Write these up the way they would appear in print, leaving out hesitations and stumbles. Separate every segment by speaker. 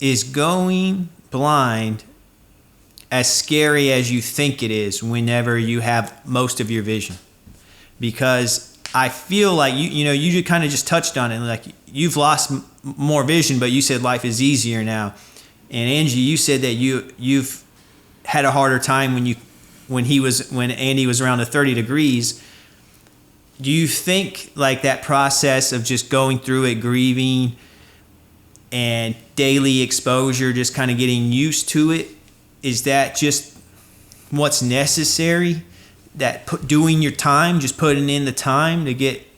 Speaker 1: is going blind as scary as you think it is whenever you have most of your vision? Because I feel like you kind of just touched on it, like you've lost more vision, but you said life is easier now. And Angie, you said that you've had a harder time when Andy was around the 30 degrees. Do you think like that process of just going through it, grieving and daily exposure, just kind of getting used to it, is that just what's necessary? That doing your time, just putting in the time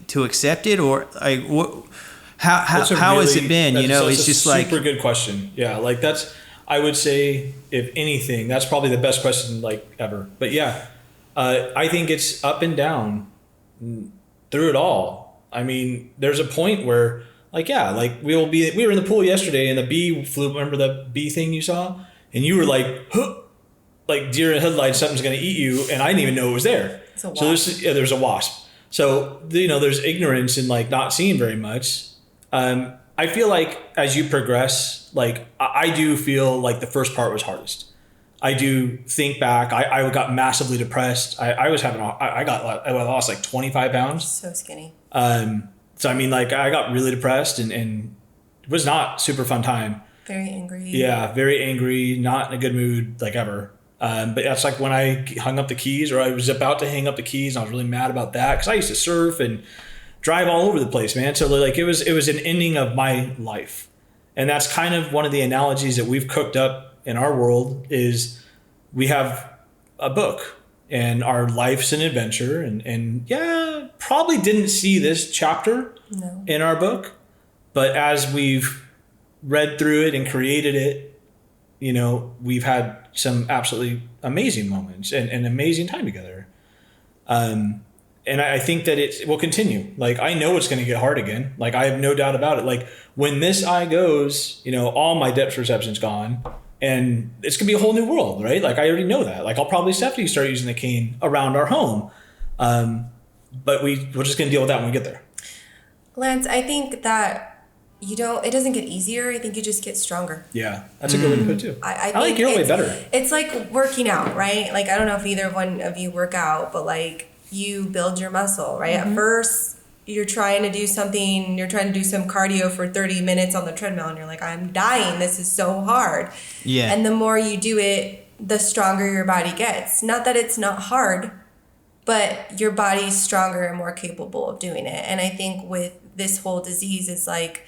Speaker 1: to accept it, or like what? How has it been? It's just like
Speaker 2: super good question. Yeah, like I would say, if anything, that's probably the best question like ever. But yeah, I think it's up and down through it all. I mean, there's a point where we were in the pool yesterday and the bee flew. Remember the bee thing you saw? And you were like, huh, like deer in headlights, something's going to eat you. And I didn't even know it was there.
Speaker 3: It's a wasp.
Speaker 2: So there's a wasp. So, there's ignorance in like not seeing very much. I feel like as you progress, like I do feel like the first part was hardest. I do think back. I got massively depressed. I lost like 25 pounds.
Speaker 3: So skinny.
Speaker 2: So I mean, like I got really depressed and it was not super fun time.
Speaker 3: Very angry.
Speaker 2: Yeah, very angry, not in a good mood, like ever. But that's like when I hung up the keys, or I was about to hang up the keys, and I was really mad about that because I used to surf and drive all over the place, man. So like it was an ending of my life, and that's kind of one of the analogies that we've cooked up in our world is we have a book and our life's an adventure, and yeah, probably didn't see this chapter in our book, but as we've read through it and created it, we've had some absolutely amazing moments and an amazing time together. And I think that it will continue. Like, I know it's going to get hard again. Like, I have no doubt about it. Like, when this eye goes, all my depth perception's gone and it's going to be a whole new world, right? Like, I already know that. Like, I'll probably definitely start using the cane around our home. But we're just going to deal with that when we get there.
Speaker 3: Lance, I think that it doesn't get easier. I think you just get stronger.
Speaker 2: Yeah, that's a good way to put it too.
Speaker 3: I
Speaker 2: like your way better.
Speaker 3: It's like working out, right? Like, I don't know if either one of you work out, but like you build your muscle, right? Mm-hmm. At first, you're trying to do some cardio for 30 minutes on the treadmill and you're like, I'm dying. This is so hard.
Speaker 1: Yeah.
Speaker 3: And the more you do it, the stronger your body gets. Not that it's not hard, but your body's stronger and more capable of doing it. And I think with this whole disease, it's like,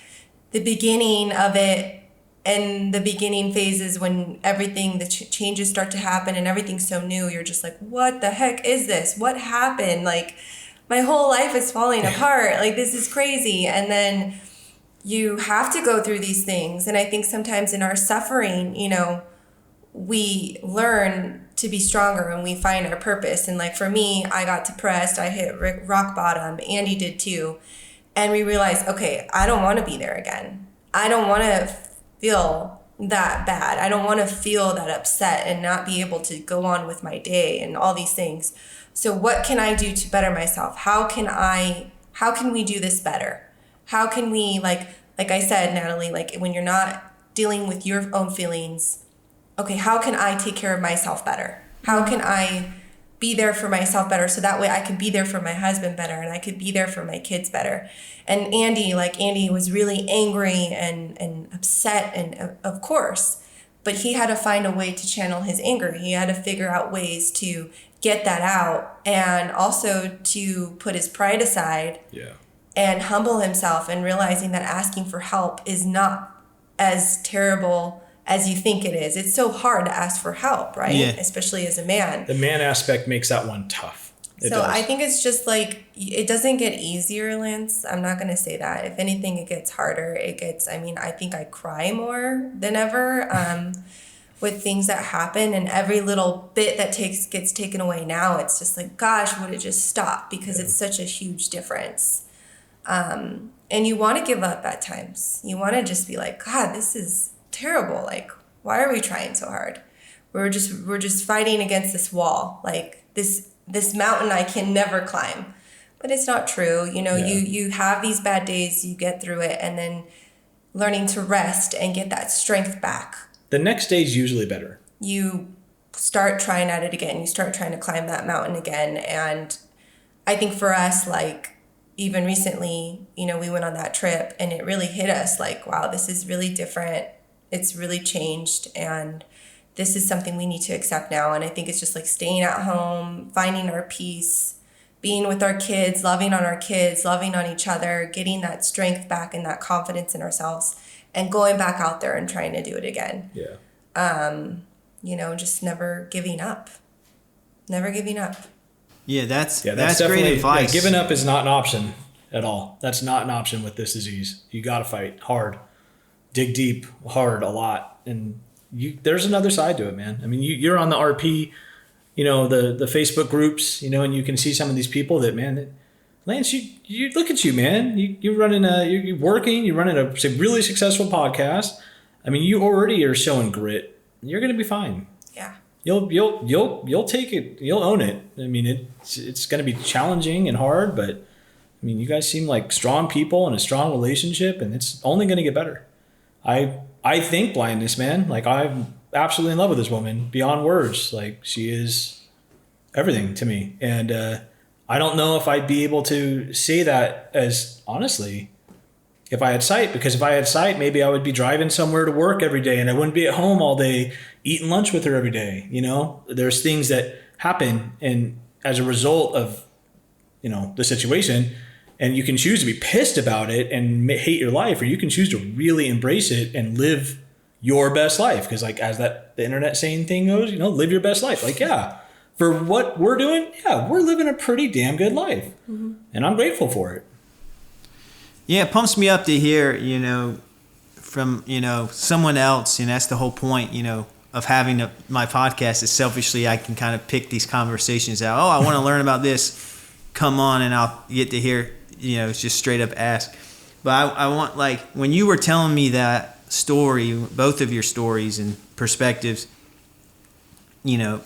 Speaker 3: the beginning of it and the beginning phases when everything, the changes start to happen and everything's so new, you're just like, what the heck is this? What happened? Like, my whole life is falling apart. Like, this is crazy. And then you have to go through these things. And I think sometimes in our suffering, we learn to be stronger and we find our purpose. And like for me, I got depressed. I hit rock bottom. Andy did too. And we realized, okay, I don't want to be there again. I don't want to feel that bad. I don't want to feel that upset and not be able to go on with my day and all these things. So what can I do to better myself? How can we do this better? How can we, like I said, Natalie, like when you're not dealing with your own feelings, okay, how can I take care of myself better? How can I be there for myself better so that way I could be there for my husband better and I could be there for my kids better? And Andy was really angry and upset, and of course, but he had to find a way to channel his anger. He had to figure out ways to get that out and also to put his pride aside and humble himself, and realizing that asking for help is not as terrible as you think it is. It's so hard to ask for help, right? Yeah. Especially as a man.
Speaker 2: The man aspect makes that one tough. It
Speaker 3: so
Speaker 2: does.
Speaker 3: I think it's just like, it doesn't get easier, Lance. I'm not going to say that. If anything, it gets harder. I think I cry more than ever with things that happen, and every little bit that gets taken away now, it's just like, gosh, would it just stop? Because it's such a huge difference. And you want to give up at times. You want to just be like, God, this is terrible. Like, why are we trying so hard? We're just fighting against this wall, like this mountain I can never climb. But it's not true. You have these bad days, you get through it, and then learning to rest and get that strength back.
Speaker 2: The next day is usually better.
Speaker 3: You start trying at it again. You start trying to climb that mountain again. And I think for us, like, even recently, you know, we went on that trip and it really hit us like, wow, this is really different. It's really changed. And this is something we need to accept now. And I think it's just like staying at home, finding our peace, being with our kids, loving on our kids, loving on each other, getting that strength back and that confidence in ourselves, and going back out there and trying to do it again.
Speaker 2: Yeah.
Speaker 3: You know, just never giving up. Never giving up.
Speaker 1: Yeah, that's
Speaker 2: definitely
Speaker 1: great advice.
Speaker 2: Yeah, giving up is not an option at all. That's not an option with this disease. You got to fight hard, dig deep, hard, a lot, and there's another side to it, man. I mean, you're on the RP, you know, the Facebook groups, you know, and you can see some of these people that, man, Lance, you look at you, man. You're running you're working, you're running a really successful podcast. I mean, you already are showing grit. You're gonna be fine.
Speaker 3: Yeah.
Speaker 2: You'll take it. You'll own it. I mean, it's going to be challenging and hard, but I mean, you guys seem like strong people and a strong relationship, and it's only going to get better. I think blindness, man. Like, I'm absolutely in love with this woman beyond words. Like, she is everything to me, and I don't know if I'd be able to say that as honestly if I had sight, because if I had sight, maybe I would be driving somewhere to work every day and I wouldn't be at home all day eating lunch with her every day. You know, there's things that happen, and as a result of, you know, the situation, and you can choose to be pissed about it and hate your life, or you can choose to really embrace it and live your best life. Because, like, as the internet saying thing goes, you know, live your best life. Like, yeah, for what we're doing, yeah, we're living a pretty damn good life. Mm-hmm. And I'm grateful for it.
Speaker 1: Yeah, it pumps me up to hear, you know, from, you know, someone else. And that's the whole point, you know, of having my podcast, is selfishly I can kind of pick these conversations out. Oh, I want to learn about this. Come on, and I'll get to hear, you know, just straight up ask. But I want, like, when you were telling me that story, both of your stories and perspectives, you know,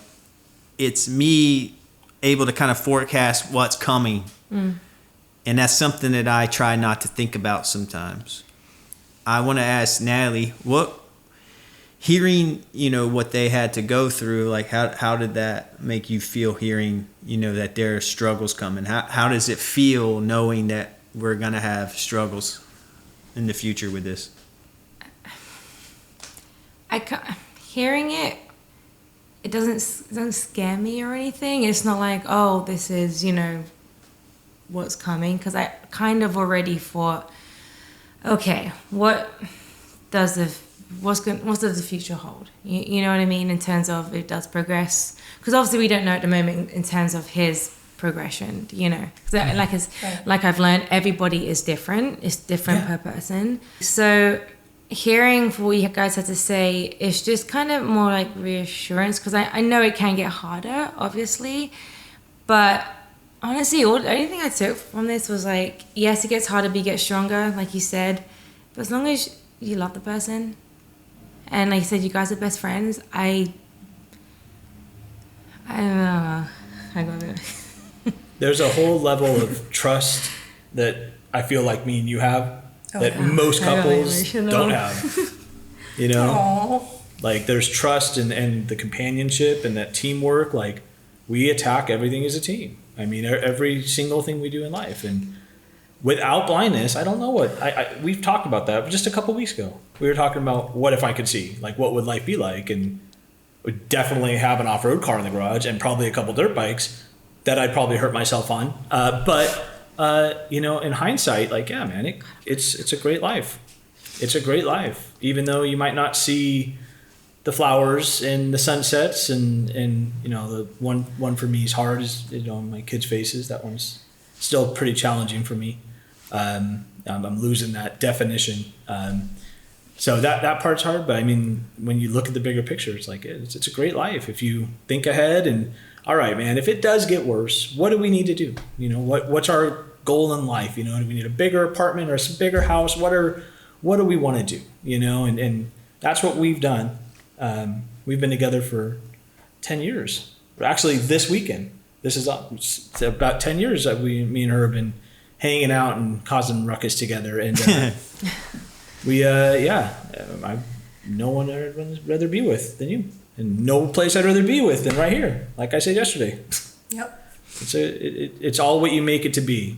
Speaker 1: it's me able to kind of forecast what's coming. Mm. And that's something that I try not to think about sometimes. I want to ask Natalie, hearing, you know, what they had to go through, like, how did that make you feel, hearing, you know, that there are struggles coming? How does it feel knowing that we're going to have struggles in the future with this?
Speaker 4: Hearing it doesn't scare me or anything. It's not like, oh, this is, you know, what's coming, because I kind of already thought, okay, what does the future hold? You know what I mean, in terms of it does progress, because obviously we don't know at the moment in terms of his progression, you know, like I've learned, everybody is different. It's different per person. So hearing what you guys had to say is just kind of more like reassurance, because I know it can get harder, obviously, but honestly, the only thing I took from this was, like, yes, it gets harder, but you get stronger, like you said. But as long as you love the person, and like you said, you guys are best friends, I don't know. I got it.
Speaker 2: There's a whole level of trust that I feel like me and you have that most couples don't have. You know? Aww. Like, there's trust and the companionship and that teamwork. Like, we attack everything as a team. I mean, every single thing we do in life. And without blindness, I don't know what... we've talked about that just a couple weeks ago. We were talking about, what if I could see? Like, what would life be like? And would definitely have an off-road car in the garage and probably a couple dirt bikes that I'd probably hurt myself on. But you know, in hindsight, like, yeah, man, it's a great life. It's a great life. Even though you might not see the flowers and the sunsets and you know, the one for me is hard, is, you know, my kids' faces. That one's still pretty challenging for me. I'm losing that definition. So that part's hard, but I mean, when you look at the bigger picture, it's like, it's a great life if you think ahead and, all right, man, if it does get worse, what do we need to do? You know, what's our goal in life? You know, do we need a bigger apartment or a bigger house? What do we want to do? You know, and that's what we've done. We've been together for 10 years. Actually, this weekend, this is about 10 years that me and her have been hanging out and causing ruckus together. And no one I'd rather be with than you, and no place I'd rather be with than right here. Like I said yesterday,
Speaker 3: Yep.
Speaker 2: it's all what you make it to be.